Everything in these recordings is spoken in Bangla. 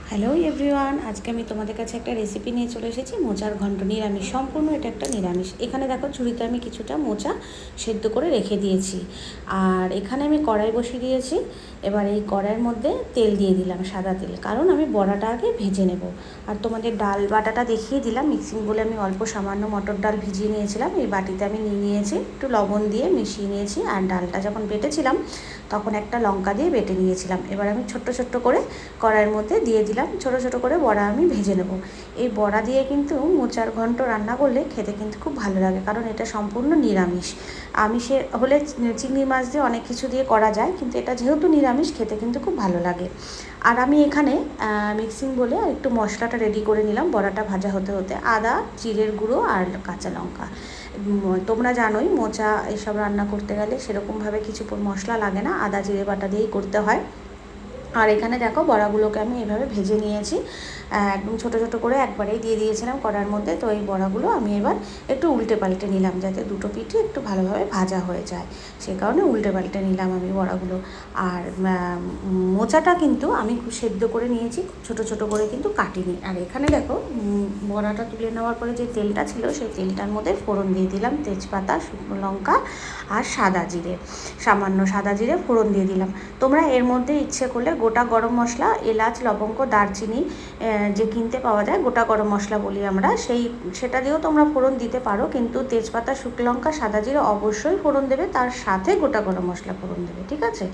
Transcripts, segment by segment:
হ্যালো এভরিওয়ান, আজকে আমি তোমাদের কাছে একটা রেসিপি নিয়ে চলে এসেছি। মোচার ঘন্ট, নিরামিষ, সম্পূর্ণ এটা একটা নিরামিষ। এখানে দেখো ঝুড়িতে আমি কিছুটা মোচা সেদ্ধ করে রেখে দিয়েছি, আর এখানে আমি কড়াই বসিয়ে দিয়েছি। এবার এই কড়াইয়ের মধ্যে তেল দিয়ে দিলাম, সাদা তেল, কারণ আমি বড়াটা আগে ভেজে নেব। আর তোমাদের ডাল বাটাটা দেখিয়ে দিলাম। মিক্সিং বলে আমি অল্প সামান্য মটর ডাল ভিজিয়ে নিয়েছিলাম, এই বাটিতে আমি নিয়ে নিয়েছি, একটু লবণ দিয়ে মিশিয়ে নিয়েছি। আর ডালটা যখন বেটেছিলাম তখন একটা লঙ্কা দিয়ে বেটে নিয়েছিলাম। এবার আমি ছোট্ট ছোট্ট করে কড়াইয়ের মধ্যে দিয়ে দিলাম, ছোট ছোট করে বড়া আমি ভেজে নেব। এই বড়া দিয়ে কিন্তু মোচার ঘন্ট রান্না করলে খেতে কিন্তু খুব ভালো লাগে, কারণ এটা সম্পূর্ণ নিরামিষ। আমিষে হলে চিংড়ি মাছ দিয়ে অনেক কিছু দিয়ে করা যায়, কিন্তু এটা যেহেতু নিরামিষ, খেতে কিন্তু খুব ভালো লাগে। আর আমি এখানে মিক্সিং বলে একটু মশলাটা রেডি করে নিলাম। বড়াটা ভাজা হতে হতে আদা, জিরের গুঁড়ো আর কাঁচা লঙ্কা। তোমরা জানোই মোচা এসব রান্না করতে গেলে সেরকমভাবে কিছু মশলা লাগে না, আদা জিরে বাটা দিয়েই করতে হয়। আর এখানে দেখো বড়াগুলোকে আমি এভাবে ভেজে নিয়েছি, একদম ছোট ছোট করে একবারেই দিয়ে দিয়েছিলাম কড়ার মধ্যে। তো এই বড়াগুলো আমি এবার একটু উল্টে পাল্টে নিলাম, যাতে দুটো পিঠই একটু ভালোভাবে ভাজা হয়ে যায়, সে কারণে উল্টে পাল্টে নিলাম আমি বড়াগুলো। আর মোচাটা কিন্তু আমি খুব সেদ্ধ করে নিয়েছি, ছোট ছোট করে কিন্তু কাটিনি। আর এখানে দেখো বড়াটা তুলে নেওয়ার পরে যে তেলটা ছিল সেই তেলটার মধ্যে ফোড়ন দিয়ে দিলাম, তেজপাতা, শুকনো লঙ্কা আর সাদা জিরে, সামান্য সাদা জিরে ফোড়ন দিয়ে দিলাম। তোমরা এর মধ্যে ইচ্ছে করলে গোটা গরম মশলা, এলাচ, লবঙ্গ, দারচিনি যে কিনতে পাওয়া যায়, গোটা গরম মশলা বলি আমরা, সেটা দিয়েও তোমরা ফোড়ন দিতে পারো। কিন্তু তেজপাতা, শুকনো লঙ্কা, সাদা জিরে অবশ্যই ফোড়ন দেবে, তার সাথে গোটা গরম মশলা ফোড়ন দেবে, ঠিক আছে?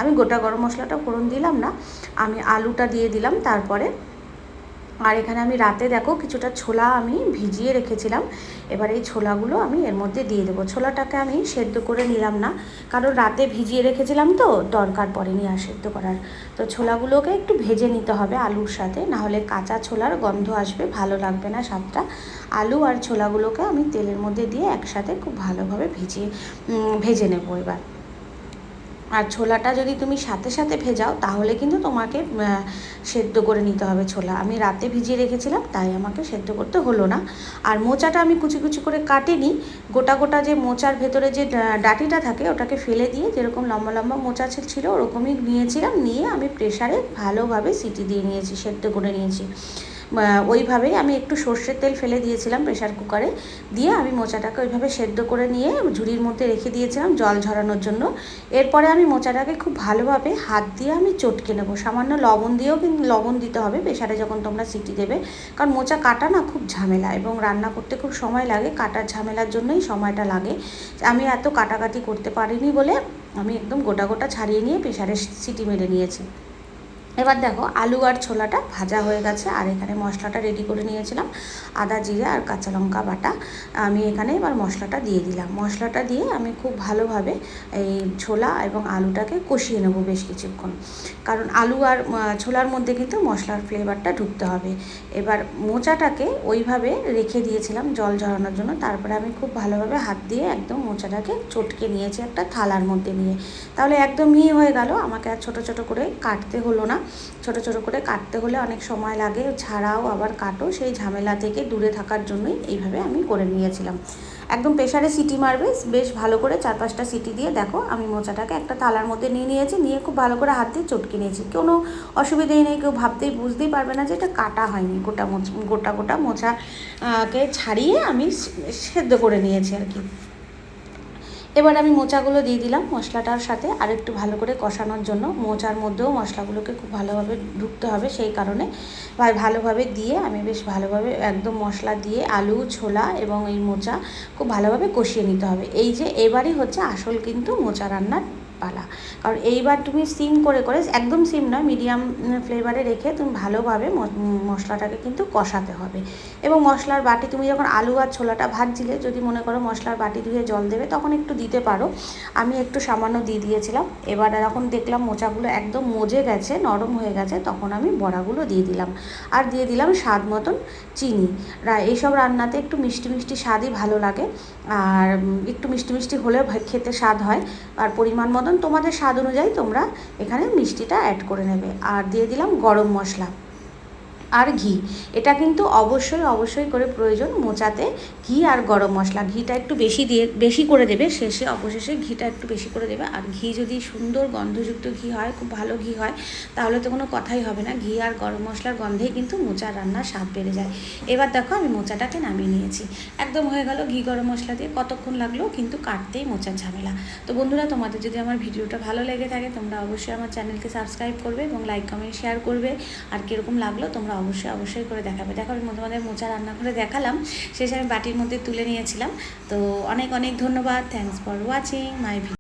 আমি গোটা গরম মশলাটা ফোড়ন দিলাম না, আমি আলুটা দিয়ে দিলাম তারপরে। আর এখানে আমি রাতে দেখো কিছুটা ছোলা আমি ভিজিয়ে রেখেছিলাম, এবার এই ছোলাগুলো আমি এর মধ্যে দিয়ে দেবো। ছোলাটাকে আমি সেদ্ধ করে নিলাম না, কারণ রাতে ভিজিয়ে রেখেছিলাম তো দরকার পড়েনি আর সেদ্ধ করার। তো ছোলাগুলোকে একটু ভেজে নিতে হবে আলুর সাথে, নাহলে কাঁচা ছোলার গন্ধ আসবে, ভালো লাগবে না স্বাদটা। আলু আর ছোলাগুলোকে আমি তেলের মধ্যে দিয়ে একসাথে খুব ভালোভাবে ভেজে নেবো এবার। আর ছোলাটা যদি তুমি সাথে সাথে ভেজাও তাহলে কিন্তু তোমাকে সেদ্ধ করে নিতে হবে ছোলা। আমি রাতে ভিজিয়ে রেখেছিলাম, তাই আমাকে সেদ্ধ করতে হলো না। আর মোচাটা আমি কুচি কুচি করে কাটিনি, গোটা গোটা যে মোচার ভেতরে যে ডাঁটিটা থাকে ওটাকে ফেলে দিয়ে, যেরকম লম্বা লম্বা মোচা ছিল ওরকমই নিয়েছিলাম, নিয়ে আমি প্রেসারে ভালোভাবে সিটি দিয়ে নিয়েছি, সেদ্ধ করে নিয়েছি। ওইভাবেই আমি একটু সর্ষের তেল ফেলে দিয়েছিলাম প্রেসার কুকারে, দিয়ে আমি মোচাটাকে ওইভাবে সেদ্ধ করে নিয়ে ঝুড়ির মধ্যে রেখে দিয়েছিলাম জল ঝরানোর জন্য। এরপরে আমি মোচাটাকে খুব ভালোভাবে হাত দিয়ে আমি চটকে নেবো, সামান্য লবণ দিয়েও, কিন্তু লবণ দিতে হবে প্রেসারে যখন তোমরা সিটি দেবে, কারণ মোচা কাটা না খুব ঝামেলা, এবং রান্না করতে খুব সময় লাগে, কাটার ঝামেলার জন্যই সময়টা লাগে। আমি এত কাটাকাটি করতে পারিনি বলে আমি একদম গোটা গোটা ছাড়িয়ে নিয়ে প্রেসারে সিটি মেরে নিয়েছি। এবার দেখো আলু আর ছোলাটা ভাজা হয়ে গেছে, আর এখানে মশলাটা রেডি করে নিয়েছিলাম, আদা জিরে আর কাঁচা লঙ্কা বাটা। আমি এখানে এবার মশলাটা দিয়ে দিলাম, মশলাটা দিয়ে আমি খুব ভালোভাবে এই ছোলা এবং আলুটাকে কষিয়ে নেবো বেশ কিছুক্ষণ, কারণ আলু আর ছোলার মধ্যে কিন্তু মশলার ফ্লেভারটা ঢুকতে হবে। এবার মোচাটাকে ওইভাবে রেখে দিয়েছিলাম জল ঝরানোর জন্য, তারপরে আমি খুব ভালোভাবে হাত দিয়ে একদম মোচাটাকে চটকে নিয়েছি একটা থালার মধ্যে নিয়ে, তাহলে একদম মিহি হয়ে গেল, আমাকে আর ছোটো ছোটো করে কাটতে হলো না। ছোটো ছোটো করে কাটতে হলে অনেক সময় লাগে, ছাড়াও আবার কাটো, সেই ঝামেলা থেকে দূরে থাকার জন্যই এইভাবে আমি করে নিয়েছিলাম। একদম প্রেসারে সিটি মারবে বেশ ভালো করে, 4-5টা সিটি দিয়ে দেখো আমি মোচাটাকে একটা থালার মধ্যে নিয়েছি, নিয়ে খুব ভালো করে হাত দিয়ে চটকে নিয়েছি। কোনো অসুবিধাই নেই, কেউ বুঝতেই পারবে না যে এটা কাটা হয়নি, গোটা গোটা মোচাকে ছাড়িয়ে আমি সেদ্ধ করে নিয়েছি আর কি। এবার আমি মোচাগুলো দিয়ে দিলাম মশলাটার সাথে, আর একটু ভালো করে কষানোর জন্য, মোচার মধ্যেও মশলাগুলোকে খুব ভালোভাবে ঢুকতে হবে, সেই কারণে ভালোভাবে দিয়ে আমি বেশ ভালোভাবে একদম মশলা দিয়ে আলু, ছোলা এবং এই মোচা খুব ভালোভাবে কষিয়ে নিতে হবে। এই যে এবারই হচ্ছে আসল কিন্তু মোচা রান্নার পালা, কারণ এইবার তুমি সিম করে করে, একদম সিম নয়, মিডিয়াম ফ্লেভারে রেখে তুমি ভালোভাবে মশলাটাকে কিন্তু কষাতে হবে। এবং মশলার বাটি তুমি যখন আলু আর ছোলাটা ভাজছিলে, যদি মনে করো মশলার বাটি ধুয়ে জল দেবে তখন একটু দিতে পারো, আমি একটু সামান্য দিয়ে দিয়েছিলাম। এবার যখন দেখলাম মোচাগুলো একদম মজে গেছে, নরম হয়ে গেছে, তখন আমি বড়াগুলো দিয়ে দিলাম, আর দিয়ে দিলাম স্বাদ মতন চিনি। এইসব রান্নাতে একটু মিষ্টি মিষ্টি স্বাদই ভালো লাগে, আর একটু মিষ্টি মিষ্টি হলেও খেতে স্বাদ হয়। আর পরিমাণ মতন তোমাদের স্বাদ অনুযায়ী তোমরা এখানে মিষ্টিটা অ্যাড করে নেবে। আর দিয়ে দিলাম গরম মশলা, আর ঘি, এটা কিন্তু অবশ্যই অবশ্যই করে প্রয়োজন মোচাতে ঘি আর গরম মশলা। ঘিটা একটু বেশি করে দেবে, শেষে অবশেষে ঘিটা একটু বেশি করে দেবে। আর ঘি যদি সুন্দর গন্ধযুক্ত ঘি হয়, খুব ভালো ঘি হয়, তাহলে তো কোনো কথাই হবে না। ঘি আর গরম মশলার গন্ধেই কিন্তু মোচার রান্নার স্বাদ বেড়ে যায়। এবার দেখো আমি মোচাটাকে নামিয়ে নিয়েছি, একদম হয়ে গেল ঘি গরম মশলা দিয়ে। কতক্ষণ লাগলো কিন্তু কাটতেই মোচার ঝামেলা। তো বন্ধুরা, তোমাদের যদি আমার ভিডিওটা ভালো লেগে থাকে তোমরা অবশ্যই আমার চ্যানেলকে সাবস্ক্রাইব করবে এবং লাইক কমেন্ট শেয়ার করবে। আর কীরকম লাগলো তোমরা অবশ্যই করে দেখাবে। দেখো আমি তোমাদের মোচা রান্না করে দেখালাম, শেষে আমি বাটির মধ্যে তুলে নিয়েছিলাম। তো অনেক অনেক ধন্যবাদ। Thanks for watching my video.